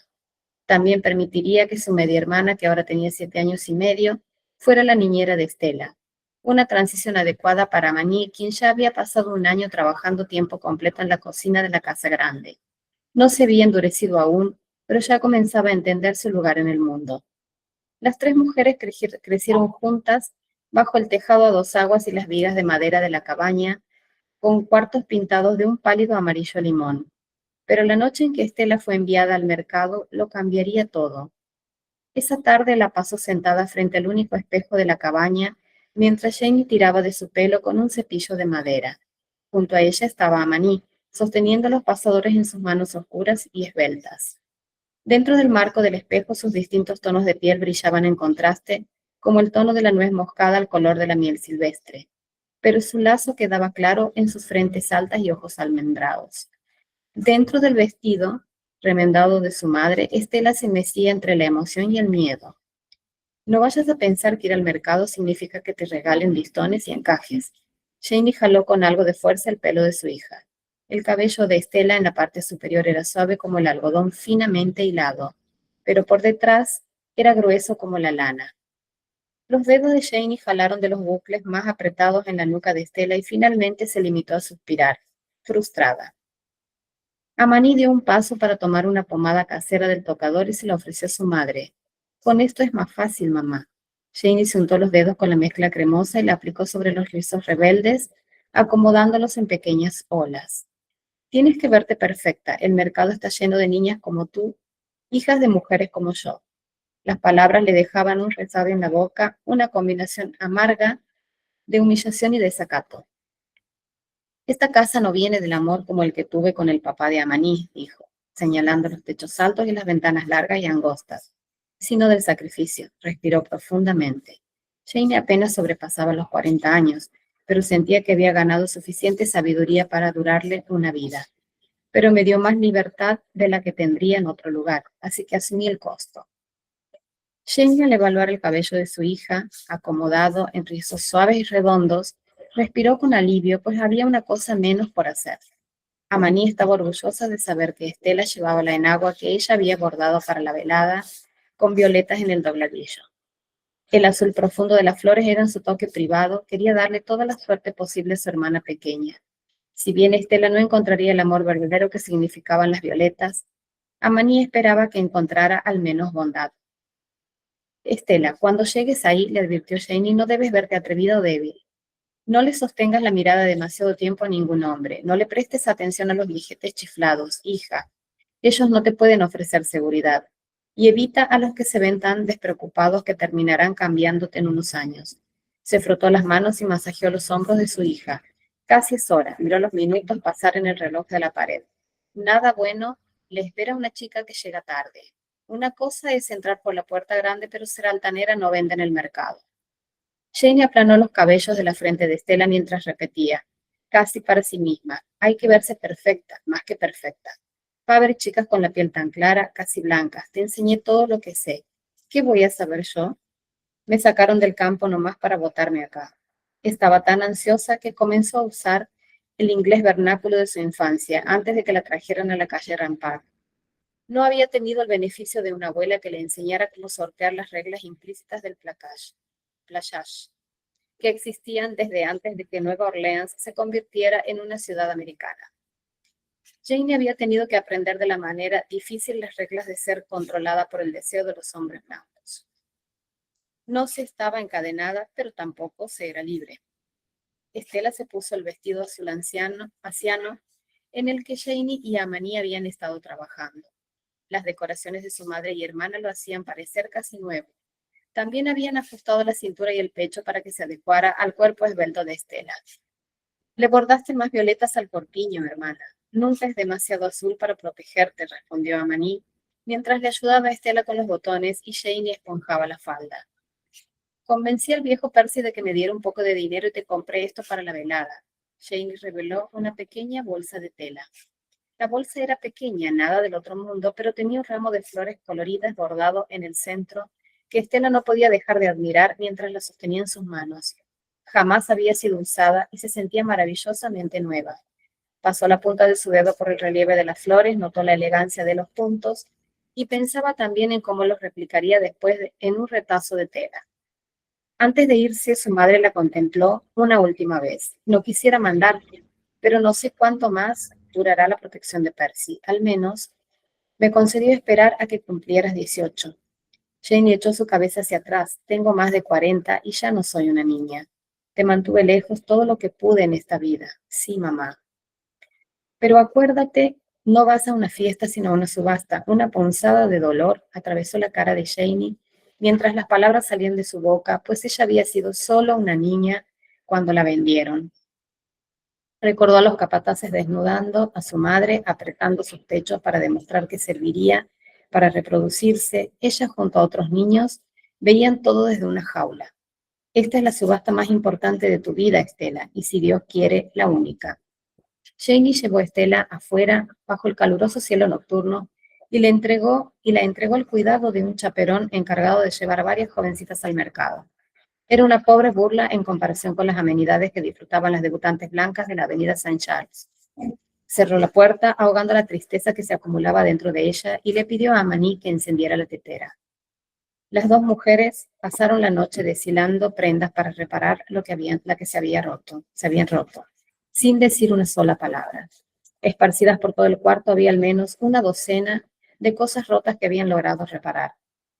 También permitiría que su media hermana, que ahora tenía 7 años y medio, fuera la niñera de Estela. Una transición adecuada para Amani, quien ya había pasado un año trabajando tiempo completo en la cocina de la casa grande. No se había endurecido aún, pero ya comenzaba a entender su lugar en el mundo. Las 3 mujeres crecieron juntas bajo el tejado a 2 aguas y las vigas de madera de la cabaña, con cuartos pintados de un pálido amarillo limón. Pero la noche en que Estela fue enviada al mercado lo cambiaría todo. Esa tarde la pasó sentada frente al único espejo de la cabaña, mientras Janie tiraba de su pelo con un cepillo de madera. Junto a ella estaba Amani, sosteniendo los pasadores en sus manos oscuras y esbeltas. Dentro del marco del espejo sus distintos tonos de piel brillaban en contraste, como el tono de la nuez moscada al color de la miel silvestre. Pero su lazo quedaba claro en sus frentes altas y ojos almendrados. Dentro del vestido, remendado de su madre, Estela se mecía entre la emoción y el miedo. No vayas a pensar que ir al mercado significa que te regalen listones y encajes. Janie jaló con algo de fuerza el pelo de su hija. El cabello de Estela en la parte superior era suave como el algodón finamente hilado, pero por detrás era grueso como la lana. Los dedos de Janie jalaron de los bucles más apretados en la nuca de Estela y finalmente se limitó a suspirar, frustrada. Amani dio un paso para tomar una pomada casera del tocador y se la ofreció a su madre. Con esto es más fácil, mamá. Janie se untó los dedos con la mezcla cremosa y la aplicó sobre los rizos rebeldes, acomodándolos en pequeñas olas. Tienes que verte perfecta. El mercado está lleno de niñas como tú, hijas de mujeres como yo. Las palabras le dejaban un resabio en la boca, una combinación amarga de humillación y desacato. Esta casa no viene del amor como el que tuve con el papá de Amani, dijo, señalando los techos altos y las ventanas largas y angostas, sino del sacrificio. Respiró profundamente. Janie apenas sobrepasaba los 40 años, pero sentía que había ganado suficiente sabiduría para durarle una vida. Pero me dio más libertad de la que tendría en otro lugar, así que asumí el costo. Janie, al evaluar el cabello de su hija, acomodado en rizos suaves y redondos, respiró con alivio, pues había una cosa menos por hacer. Amani estaba orgullosa de saber que Estela llevaba la enagua que ella había bordado para la velada, con violetas en el dobladillo. El azul profundo de las flores era en su toque privado, quería darle toda la suerte posible a su hermana pequeña. Si bien Estela no encontraría el amor verdadero que significaban las violetas, Amani esperaba que encontrara al menos bondad. Estela, cuando llegues ahí, le advirtió Janie, no debes verte atrevida o débil. No le sostengas la mirada demasiado tiempo a ningún hombre. No le prestes atención a los viejetes chiflados, hija. Ellos no te pueden ofrecer seguridad. Y evita a los que se ven tan despreocupados que terminarán cambiándote en unos años. Se frotó las manos y masajeó los hombros de su hija. Casi es hora. Miró los minutos pasar en el reloj de la pared. Nada bueno le espera a una chica que llega tarde. Una cosa es entrar por la puerta grande, pero ser altanera no vende en el mercado. Janie aplanó los cabellos de la frente de Estela mientras repetía, casi para sí misma, hay que verse perfecta, más que perfecta. Va a haber chicas con la piel tan clara, casi blancas, te enseñé todo lo que sé. ¿Qué voy a saber yo? Me sacaron del campo nomás para botarme acá. Estaba tan ansiosa que comenzó a usar el inglés vernáculo de su infancia antes de que la trajeran a la calle Rampart. No había tenido el beneficio de una abuela que le enseñara cómo sortear las reglas implícitas del placage, que existían desde antes de que Nueva Orleans se convirtiera en una ciudad americana. Jane había tenido que aprender de la manera difícil las reglas de ser controlada por el deseo de los hombres blancos. No se estaba encadenada, pero tampoco se era libre. Estela se puso el vestido azul asiano en el que Janie y Amani habían estado trabajando. Las decoraciones de su madre y hermana lo hacían parecer casi nuevo. También habían ajustado la cintura y el pecho para que se adecuara al cuerpo esbelto de Estela. Le bordaste más violetas al corpiño, hermana. Nunca es demasiado azul para protegerte, respondió Amani, mientras le ayudaba a Estela con los botones y Janie esponjaba la falda. Convencí al viejo Percy de que me diera un poco de dinero y te compré esto para la velada. Janie reveló una pequeña bolsa de tela. La bolsa era pequeña, nada del otro mundo, pero tenía un ramo de flores coloridas bordado en el centro que Estela no podía dejar de admirar mientras la sostenía en sus manos. Jamás había sido usada y se sentía maravillosamente nueva. Pasó la punta de su dedo por el relieve de las flores, notó la elegancia de los puntos y pensaba también en cómo los replicaría después en un retazo de tela. Antes de irse, su madre la contempló una última vez. No quisiera mandarte, pero no sé cuánto más durará la protección de Percy. Al menos me concedió esperar a que cumplieras 18. Jane echó su cabeza hacia atrás. Tengo más de 40 y ya no soy una niña. Te mantuve lejos todo lo que pude en esta vida. Sí, mamá. Pero acuérdate, no vas a una fiesta sino a una subasta. Una punzada de dolor atravesó la cara de Janie mientras las palabras salían de su boca, pues ella había sido solo una niña cuando la vendieron. Recordó a los capataces desnudando a su madre, apretando sus pechos para demostrar que serviría para reproducirse. Ella junto a otros niños veían todo desde una jaula. Esta es la subasta más importante de tu vida, Estela, y si Dios quiere, la única. Janie llevó a Estela afuera, bajo el caluroso cielo nocturno, y la entregó al cuidado de un chaperón encargado de llevar a varias jovencitas al mercado. Era una pobre burla en comparación con las amenidades que disfrutaban las debutantes blancas de la avenida St. Charles. Cerró la puerta, ahogando la tristeza que se acumulaba dentro de ella, y le pidió a Amani que encendiera la tetera. Las dos mujeres pasaron la noche deshilando prendas para reparar la que se habían roto, sin decir una sola palabra. Esparcidas por todo el cuarto había al menos una docena de cosas rotas que habían logrado reparar.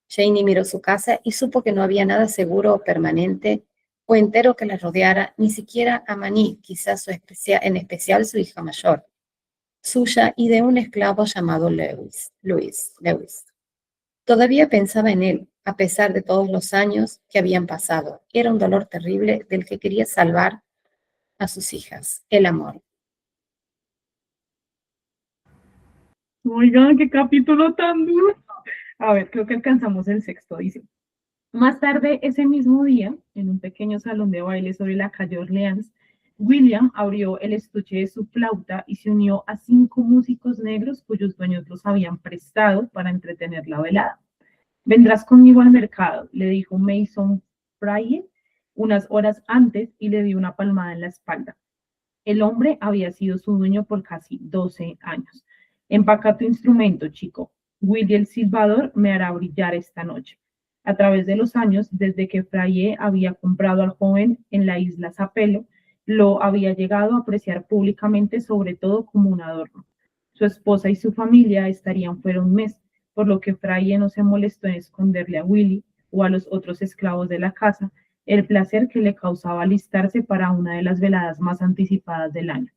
Janie miró su casa y supo que no había nada seguro o permanente o entero que la rodeara, ni siquiera Amani, quizás en especial su hija mayor, suya y de un esclavo llamado Lewis. Todavía pensaba en él, a pesar de todos los años que habían pasado. Era un dolor terrible del que quería salvar a sus hijas, el amor. Oigan, qué capítulo tan duro. A ver, creo que alcanzamos el sexto, dice. Más tarde, ese mismo día, en un pequeño salón de baile sobre la calle Orleans, William abrió el estuche de su flauta y se unió a 5 músicos negros cuyos dueños los habían prestado para entretener la velada. Vendrás conmigo al mercado, le dijo Mason Frye unas horas antes y le dio una palmada en la espalda. El hombre había sido su dueño por casi 12 años. Empaca tu instrumento, chico. Willy el silbador me hará brillar esta noche. A través de los años, desde que Frye había comprado al joven en la isla Sapelo, lo había llegado a apreciar públicamente, sobre todo como un adorno. Su esposa y su familia estarían fuera un mes, por lo que Frye no se molestó en esconderle a Willy o a los otros esclavos de la casa el placer que le causaba alistarse para una de las veladas más anticipadas del año.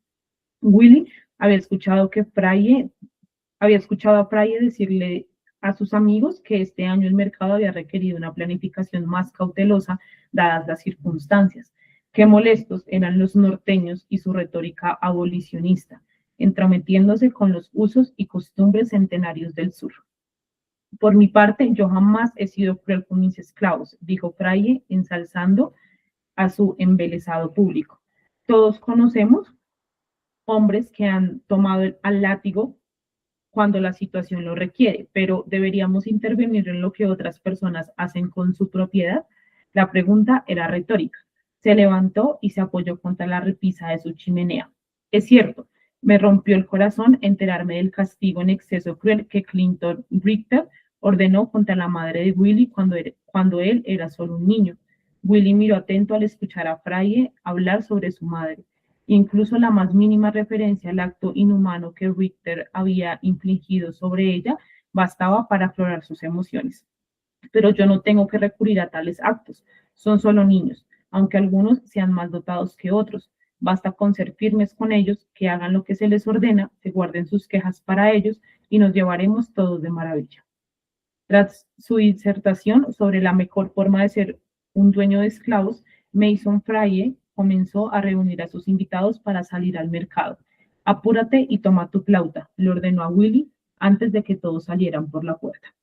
Willy había escuchado a Frye decirle a sus amigos que este año el mercado había requerido una planificación más cautelosa dadas las circunstancias. Qué molestos eran los norteños y su retórica abolicionista, entrometiéndose con los usos y costumbres centenarios del sur. Por mi parte, yo jamás he sido cruel con mis esclavos, dijo Frye, ensalzando a su embelesado público. Todos conocemos hombres que han tomado al látigo cuando la situación lo requiere, pero ¿deberíamos intervenir en lo que otras personas hacen con su propiedad? La pregunta era retórica. Se levantó y se apoyó contra la repisa de su chimenea. Es cierto, Me rompió el corazón enterarme del castigo en exceso cruel que Clinton Richter ordenó contra la madre de Willy cuando él era solo un niño. Willy miró atento al escuchar a Fraye hablar sobre su madre. Incluso la más mínima referencia al acto inhumano que Richter había infligido sobre ella bastaba para aflorar sus emociones. Pero yo no tengo que recurrir a tales actos. Son solo niños, aunque algunos sean más dotados que otros. Basta con ser firmes con ellos, que hagan lo que se les ordena, que guarden sus quejas para ellos y nos llevaremos todos de maravilla. Tras su disertación sobre la mejor forma de ser un dueño de esclavos, Mason Fraye comenzó a reunir a sus invitados para salir al mercado. Apúrate y toma tu flauta, le ordenó a Willy antes de que todos salieran por la puerta.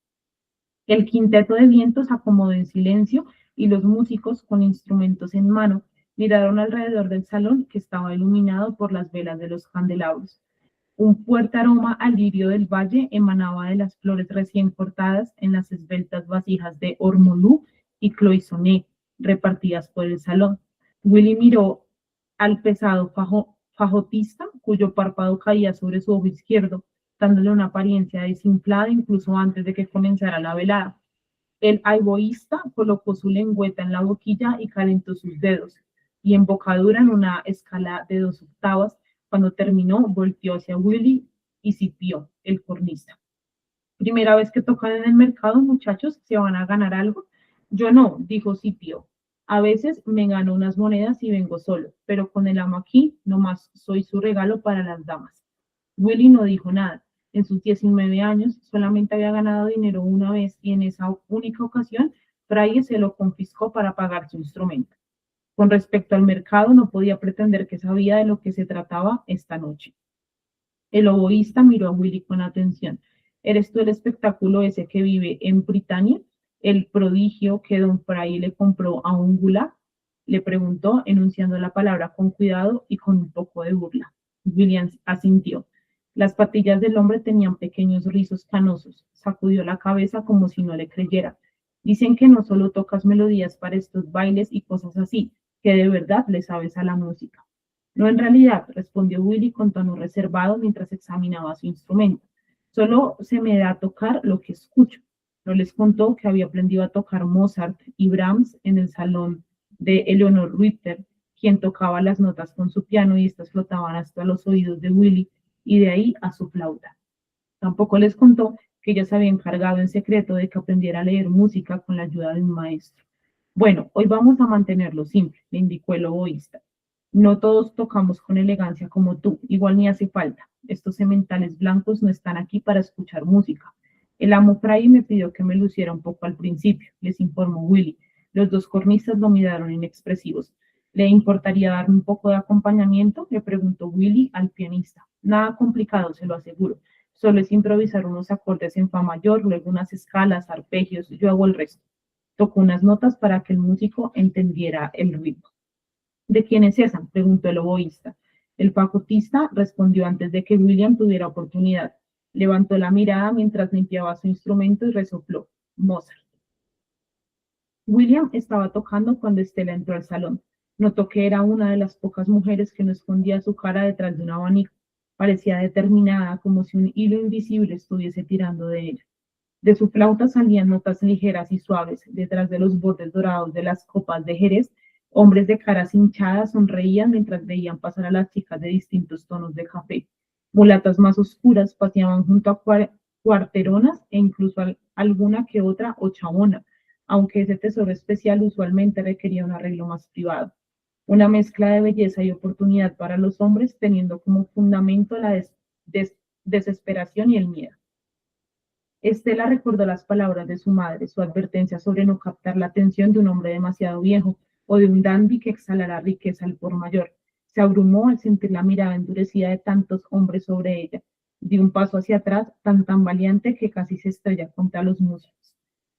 El quinteto de viento se acomodó en silencio y los músicos, con instrumentos en mano, miraron alrededor del salón que estaba iluminado por las velas de los candelabros. Un fuerte aroma al lirio del valle emanaba de las flores recién cortadas en las esbeltas vasijas de ormolú y cloisonné repartidas por el salón. Willy miró al pesado fagotista, cuyo párpado caía sobre su ojo izquierdo, dándole una apariencia desinflada incluso antes de que comenzara la velada. El aiboísta colocó su lengüeta en la boquilla y calentó sus dedos, y embocadura en una escala de 2 octavas. Cuando terminó, volteó hacia Willy y Scipio, el cornista. Primera vez que tocan en el mercado, muchachos, ¿se van a ganar algo? Yo no, dijo Scipio. A veces me gano unas monedas y vengo solo, pero con el amo aquí, nomás soy su regalo para las damas. Willy no dijo nada. En sus 19 años solamente había ganado dinero una vez y en esa única ocasión, Fraye se lo confiscó para pagar su instrumento. Con respecto al mercado, no podía pretender que sabía de lo que se trataba esta noche. El oboísta miró a Willy con atención. ¿Eres tú el espectáculo ese que vive en Britania? ¿El prodigio que don Fraye le compró a un gulá? Le preguntó, enunciando la palabra con cuidado y con un poco de burla. William asintió. Las patillas del hombre tenían pequeños rizos canosos. Sacudió la cabeza como si no le creyera. Dicen que no solo tocas melodías para estos bailes y cosas así, que de verdad le sabes a la música. No, en realidad, respondió Willy con tono reservado mientras examinaba su instrumento. Solo se me da a tocar lo que escucho. No les contó que había aprendido a tocar Mozart y Brahms en el salón de Eleanor Richter, quien tocaba las notas con su piano y estas flotaban hasta los oídos de Willy y de ahí a su flauta. Tampoco les contó que ella se había encargado en secreto de que aprendiera a leer música con la ayuda de un maestro. Bueno, hoy vamos a mantenerlo simple, le indicó el oboísta. No todos tocamos con elegancia como tú, igual ni hace falta. Estos sementales blancos no están aquí para escuchar música. El amo Fraye me pidió que me luciera un poco al principio, les informó Willy. Los dos cornistas lo miraron inexpresivos. ¿Le importaría darme un poco de acompañamiento?, le preguntó Willy al pianista. Nada complicado, se lo aseguro. Solo es improvisar unos acordes en fa mayor, luego unas escalas, arpegios, yo hago el resto. Tocó unas notas para que el músico entendiera el ritmo. ¿De quién es esa?, preguntó el oboísta. El fagotista respondió antes de que William tuviera oportunidad. Levantó la mirada mientras limpiaba su instrumento y resopló. Mozart. William estaba tocando cuando Estela entró al salón. Notó que era una de las pocas mujeres que no escondía su cara detrás de un abanico. Parecía determinada, como si un hilo invisible estuviese tirando de ella. De su flauta salían notas ligeras y suaves. Detrás de los bordes dorados de las copas de Jerez, hombres de caras hinchadas sonreían mientras veían pasar a las chicas de distintos tonos de café. Mulatas más oscuras paseaban junto a cuarteronas e incluso alguna que otra ochavona, aunque ese tesoro especial usualmente requería un arreglo más privado. Una mezcla de belleza y oportunidad para los hombres, teniendo como fundamento la desesperación y el miedo. Estela recordó las palabras de su madre, su advertencia sobre no captar la atención de un hombre demasiado viejo o de un dandy que exhalara riqueza al por mayor. Se abrumó al sentir la mirada endurecida de tantos hombres sobre ella. Dio un paso hacia atrás, tan valiente que casi se estrella contra los músicos.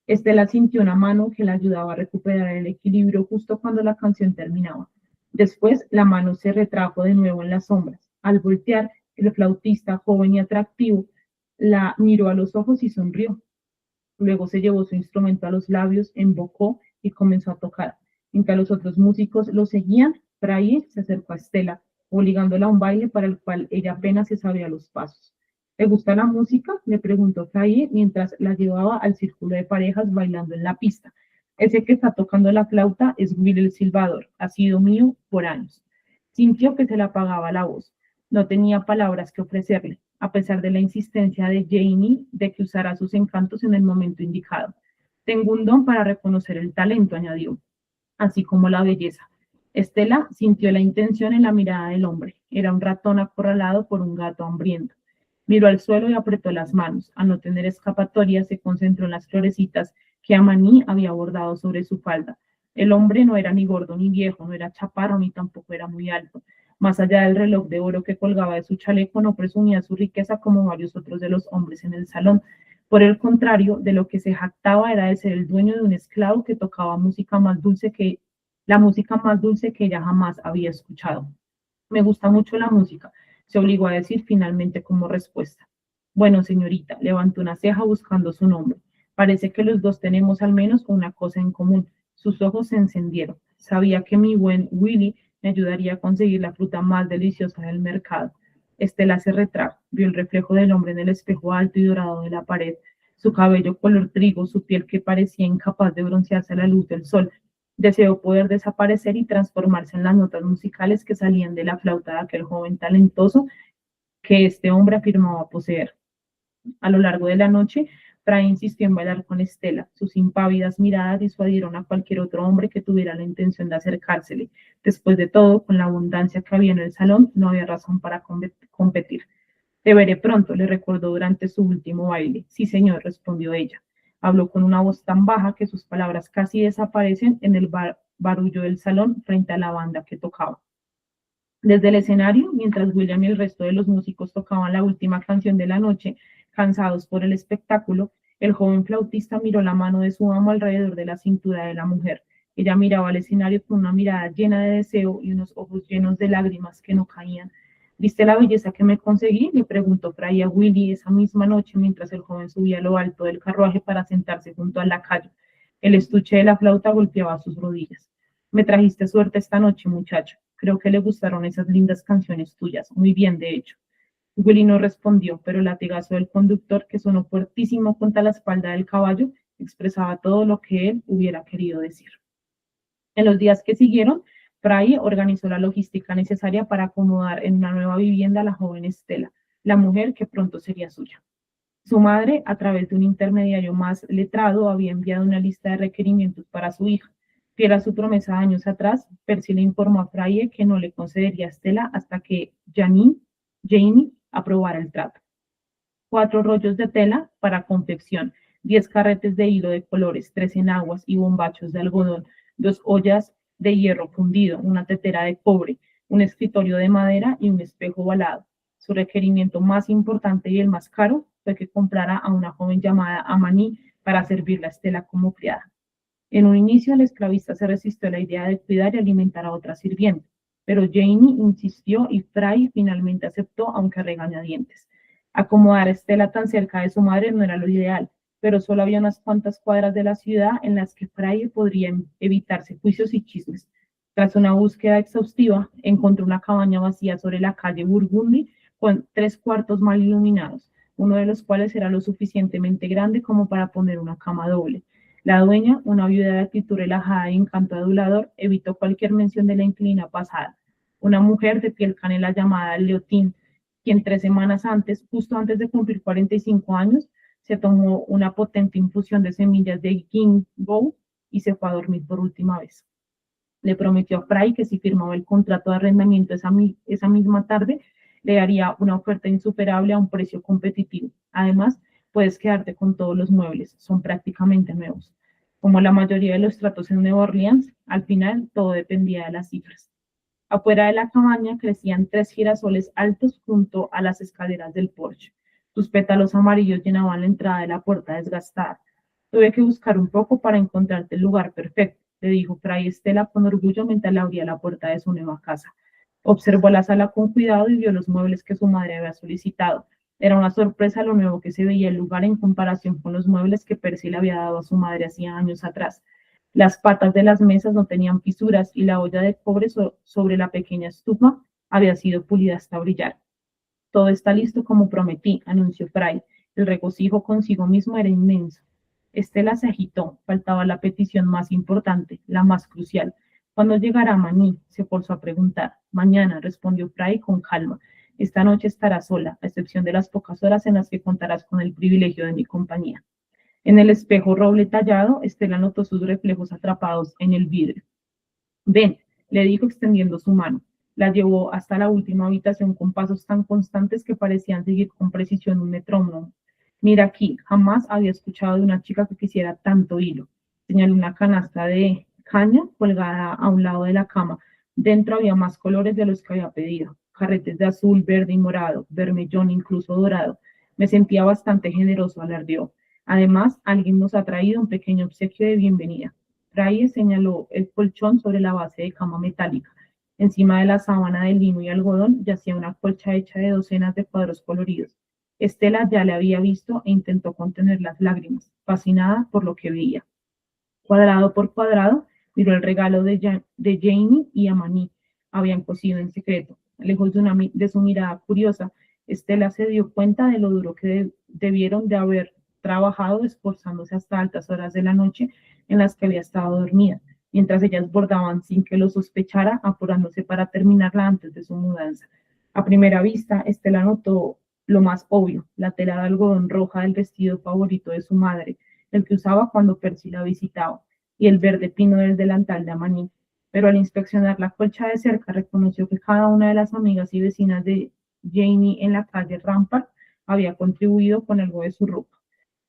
Estela sintió una mano que la ayudaba a recuperar el equilibrio justo cuando la canción terminaba. Después, la mano se retrajo de nuevo en las sombras. Al voltear, el flautista, joven y atractivo, la miró a los ojos y sonrió. Luego se llevó su instrumento a los labios, embocó y comenzó a tocar. Mientras los otros músicos lo seguían, Fraye se acercó a Estela, obligándola a un baile para el cual ella apenas se sabía los pasos. ¿Te gusta la música?, le preguntó Fraile mientras la llevaba al círculo de parejas bailando en la pista. Ese que está tocando la flauta es Will el silbador, ha sido mío por años. Sintió que se le apagaba la voz. No tenía palabras que ofrecerle, a pesar de la insistencia de Janie de que usara sus encantos en el momento indicado. Tengo un don para reconocer el talento, añadió, así como la belleza. Estela sintió la intención en la mirada del hombre. Era un ratón acorralado por un gato hambriento. Miró al suelo y apretó las manos. Al no tener escapatoria, se concentró en las florecitas que Amaní había bordado sobre su falda. El hombre no era ni gordo ni viejo, no era chaparro ni tampoco era muy alto. Más allá del reloj de oro que colgaba de su chaleco, no presumía su riqueza como varios otros de los hombres en el salón. Por el contrario, de lo que se jactaba era de ser el dueño de un esclavo que tocaba la música más dulce que ella jamás había escuchado. Me gusta mucho la música, se obligó a decir finalmente como respuesta. Bueno, señorita, levantó una ceja buscando su nombre. Parece que los dos tenemos al menos una cosa en común. Sus ojos se encendieron. Sabía que mi buen Willy me ayudaría a conseguir la fruta más deliciosa del mercado. Estela se retrajo, vio el reflejo del hombre en el espejo alto y dorado de la pared, su cabello color trigo, su piel que parecía incapaz de broncearse a la luz del sol. Deseó poder desaparecer y transformarse en las notas musicales que salían de la flauta de aquel joven talentoso que este hombre afirmaba poseer. A lo largo de la noche, Fry insistió en bailar con Estela. Sus impávidas miradas disuadieron a cualquier otro hombre que tuviera la intención de acercársele. Después de todo, con la abundancia que había en el salón, no había razón para competir. Te veré pronto, le recordó durante su último baile. Sí, señor, respondió ella. Habló con una voz tan baja que sus palabras casi desaparecen en el barullo del salón frente a la banda que tocaba. Desde el escenario, mientras William y el resto de los músicos tocaban la última canción de la noche, cansados por el espectáculo, el joven flautista miró la mano de su amo alrededor de la cintura de la mujer. Ella miraba al escenario con una mirada llena de deseo y unos ojos llenos de lágrimas que no caían. ¿Viste la belleza que me conseguí?, le preguntó Fry a Willy esa misma noche mientras el joven subía a lo alto del carruaje para sentarse junto al lacayo. El estuche de la flauta golpeaba sus rodillas. Me trajiste suerte esta noche, muchacho. Creo que le gustaron esas lindas canciones tuyas. Muy bien, de hecho. Willy no respondió, pero el latigazo del conductor, que sonó fuertísimo contra la espalda del caballo, expresaba todo lo que él hubiera querido decir. En los días que siguieron, Fry organizó la logística necesaria para acomodar en una nueva vivienda a la joven Estela, la mujer que pronto sería suya. Su madre, a través de un intermediario más letrado, había enviado una lista de requerimientos para su hija. Fiel a su promesa años atrás, Percy le informó a Fry que no le concedería a Estela hasta que Janie aprobara el trato. 4 rollos de tela para confección, 10 carretes de hilo de colores, 3 enaguas y bombachos de algodón, 2 ollas de hierro fundido, una tetera de cobre, un escritorio de madera y un espejo ovalado. Su requerimiento más importante y el más caro fue que comprara a una joven llamada Amaní para servirle a Estela como criada. En un inicio, el esclavista se resistió a la idea de cuidar y alimentar a otra sirvienta, pero Janie insistió y Fry finalmente aceptó, aunque a regañadientes. Acomodar a Estela tan cerca de su madre no era lo ideal, pero solo había unas cuantas cuadras de la ciudad en las que Fry podría evitarse juicios y chismes. Tras una búsqueda exhaustiva, encontró una cabaña vacía sobre la calle Burgundy con 3 cuartos mal iluminados, uno de los cuales era lo suficientemente grande como para poner una cama doble. La dueña, una viuda de actitud relajada y encanto adulador, evitó cualquier mención de la inquilina pasada, una mujer de piel canela llamada Leotín, quien 3 semanas antes, justo antes de cumplir 45 años, se tomó una potente infusión de semillas de ginkgo y se fue a dormir por última vez. Le prometió a Fry que si firmaba el contrato de arrendamiento esa misma tarde, le daría una oferta insuperable a un precio competitivo. Además, puedes quedarte con todos los muebles, son prácticamente nuevos. Como la mayoría de los tratos en Nueva Orleans, al final todo dependía de las cifras. Afuera de la cabaña crecían 3 girasoles altos junto a las escaleras del porche. Sus pétalos amarillos llenaban la entrada de la puerta desgastada. Tuve que buscar un poco para encontrarte el lugar perfecto, le dijo Fray Estela con orgullo mientras le abría la puerta de su nueva casa. Observó la sala con cuidado y vio los muebles que su madre había solicitado. Era una sorpresa lo nuevo que se veía el lugar en comparación con los muebles que Percy le había dado a su madre hacía años atrás. Las patas de las mesas no tenían fisuras y la olla de cobre sobre la pequeña estufa había sido pulida hasta brillar. Todo está listo como prometí, anunció Fry. El regocijo consigo mismo era inmenso. Estela se agitó, faltaba la petición más importante, la más crucial. ¿Cuándo llegará Maní? Se forzó a preguntar. Mañana, respondió Fry con calma. Esta noche estarás sola, a excepción de las pocas horas en las que contarás con el privilegio de mi compañía. En el espejo roble tallado, Estela notó sus reflejos atrapados en el vidrio. Ven, le dijo extendiendo su mano. La llevó hasta la última habitación con pasos tan constantes que parecían seguir con precisión un metrónomo. Mira aquí, jamás había escuchado de una chica que quisiera tanto hilo. Señaló una canasta de caña colgada a un lado de la cama. Dentro había más colores de los que había pedido. Carretes de azul, verde y morado, vermellón, incluso dorado. Me sentía bastante generoso, alardeó. Además, alguien nos ha traído un pequeño obsequio de bienvenida. Fry señaló el colchón sobre la base de cama metálica. Encima de la sábana de lino y algodón yacía una colcha hecha de docenas de cuadros coloridos. Estela ya le había visto e intentó contener las lágrimas, fascinada por lo que veía. Cuadrado por cuadrado, miró el regalo de Jamie y Amani. Habían cosido en secreto. Lejos de su mirada curiosa, Estela se dio cuenta de lo duro que debieron de haber trabajado esforzándose hasta altas horas de la noche en las que había estado dormida, mientras ellas bordaban sin que lo sospechara, apurándose para terminarla antes de su mudanza. A primera vista, Estela notó lo más obvio, la tela de algodón roja del vestido favorito de su madre, el que usaba cuando Percy la visitaba, y el verde pino del delantal de Amani. Pero al inspeccionar la colcha de cerca, reconoció que cada una de las amigas y vecinas de Jamie en la calle Rampart había contribuido con algo de su ropa.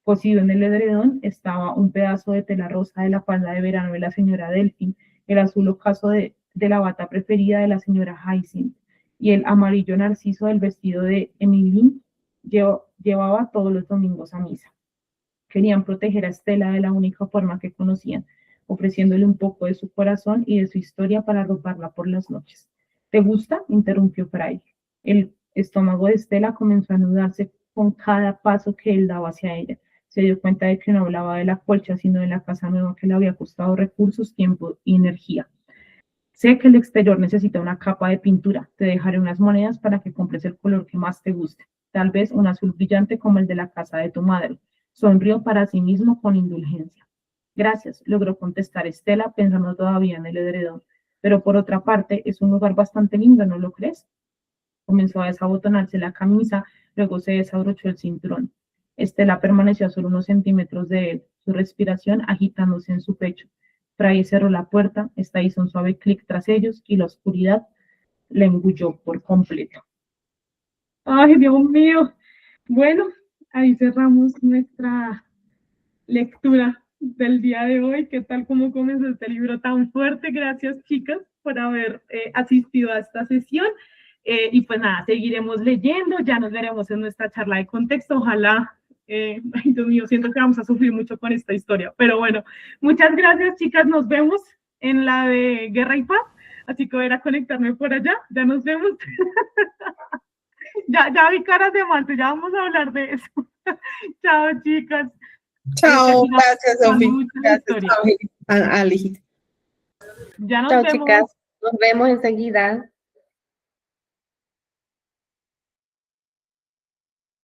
Cosido en el edredón estaba un pedazo de tela rosa de la falda de verano de la señora Delphine, el azul ocaso de la bata preferida de la señora Hyacinth, y el amarillo narciso del vestido de Emmeline llevaba todos los domingos a misa. Querían proteger a Estela de la única forma que conocían, ofreciéndole un poco de su corazón y de su historia para arroparla por las noches. ¿Te gusta?, interrumpió Fry. El estómago de Estela comenzó a anudarse con cada paso que él daba hacia ella. Se dio cuenta de que no hablaba de la colcha, sino de la casa nueva que le había costado recursos, tiempo y energía. Sé que el exterior necesita una capa de pintura. Te dejaré unas monedas para que compres el color que más te guste. Tal vez un azul brillante como el de la casa de tu madre. Sonrió para sí mismo con indulgencia. Gracias, logró contestar Estela, pensando todavía en el edredón. Pero por otra parte, es un lugar bastante lindo, ¿no lo crees? Comenzó a desabotonarse la camisa, luego se desabrochó el cinturón. Estela permaneció a solo unos centímetros de él, su respiración agitándose en su pecho. Fry cerró la puerta, esta hizo un suave clic tras ellos y la oscuridad la engulló por completo. ¡Ay, Dios mío! Bueno, ahí cerramos nuestra lectura del día de hoy. ¿Qué tal cómo comenzó este libro tan fuerte? Gracias, chicas, por haber asistido a esta sesión. Y pues nada, seguiremos leyendo, ya nos veremos en nuestra charla de contexto. Ojalá, ay, Dios mío, siento que vamos a sufrir mucho con esta historia. Pero bueno, muchas gracias, chicas. Nos vemos en la de Guerra y Paz. Así que voy a ir a conectarme por allá. Ya nos vemos. Ya vi caras de amante, ya vamos a hablar de eso. Chao, chicas. Chao, gracias, Sofi. Gracias, Ali. Ali. Ya nos Chao, vemos. chicas. Nos vemos enseguida.